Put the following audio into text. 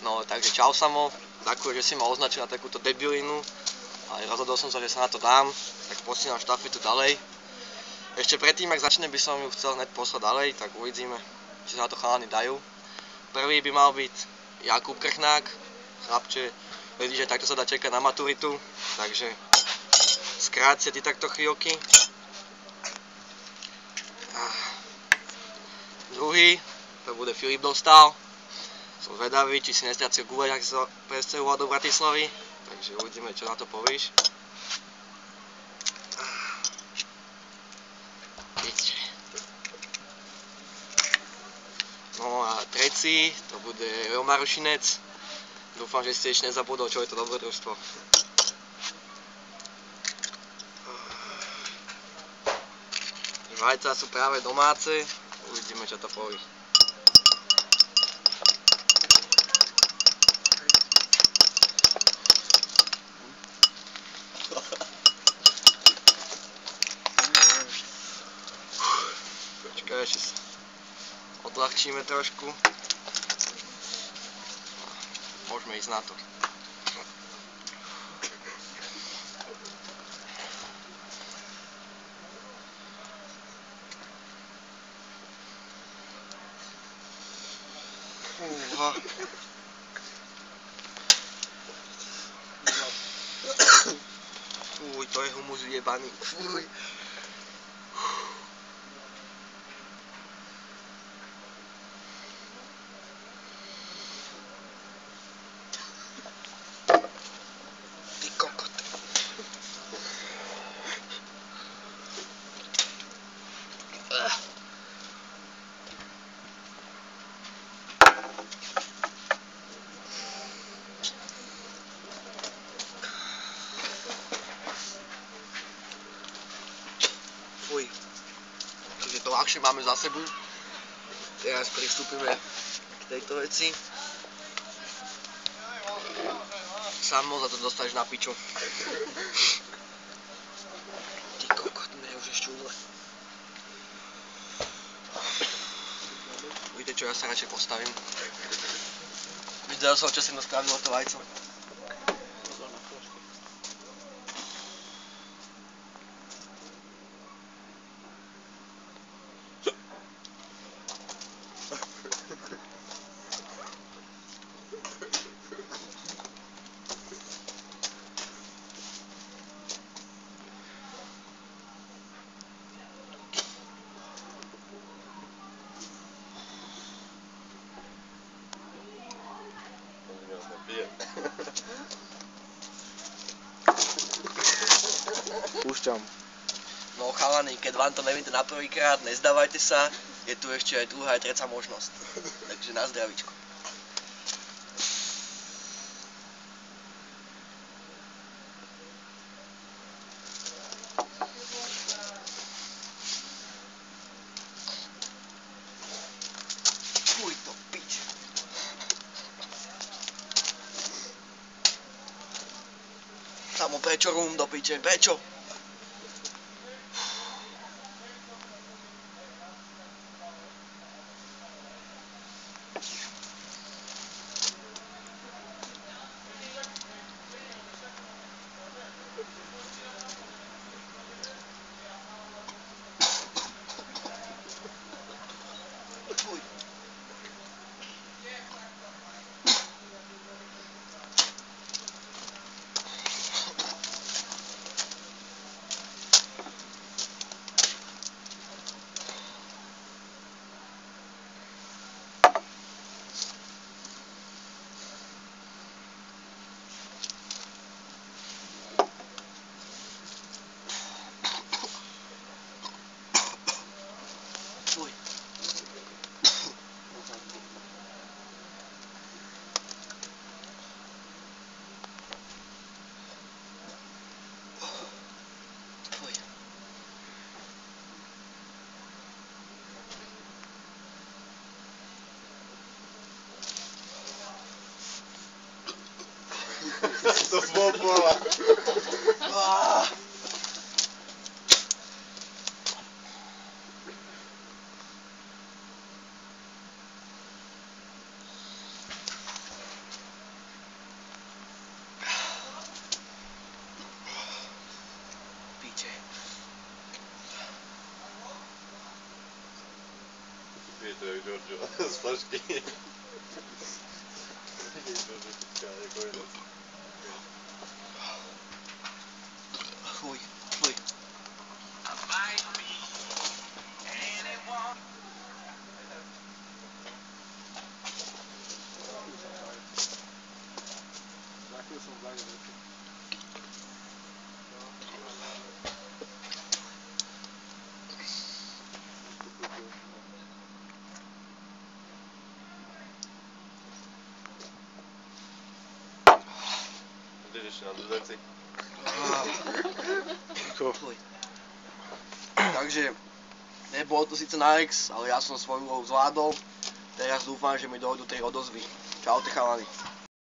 No, takže čau Samo, ďakujem, že si ma označil na takúto debilinu. A rozhodol som sa, že sa na to dám, tak posielam štafetu ďalej. Ešte predtým, ak začne, by som ju chcel hneď poslať ďalej, tak uvidíme, či sa na to chalani dajú. Prvý by mal byť Jakub Krchnák, chlapče, vidíš, že takto sa dá čekať na maturitu, takže skráť ty takto chvíľky. Druhý, to bude Filip Dostal. Som zvedavý, či si nestracil guľa, ak sa presťahoval do Bratislavy. Takže uvidíme, čo na to povieš. No a tretí, to bude Roma Rušinec. Dúfam, že ste ešte nezabudol, čo je to dobrodružstvo. Vajca sú práve domáce, uvidíme, čo to povie. Počkaj, ešte sa odľahčíme trošku. Môžeme ísť na to. Fúha. Fúj, to je humus vyjebaný. Fúj. Ty kokot. Fuj, takže to ľahšie máme za sebou. Teraz pristúpime k tejto veci. Samo za to dostaneš na piču. Ty kokot, mne už je šťúle. Víte čo, ja sa radšej postavím. Videl som, čo si mnou spravilo to vajco. Púšťam. No chalani, keď vám to nevíte na prvýkrát, nezdávajte sa, je tu ešte aj druhá aj tretia možnosť. Takže na zdravíčko. Fuj to pič. Samo prečo rum do piče, prečo? To popola. to je Giorgio z flašky. Fuj, fuj. Ideš na dodeci. Fuj. Takže, nebolo to síce na X, ale ja som svoju úlohu zvládol. Teraz dúfam, že mi dojdú tej odozvy. Čaute chalani.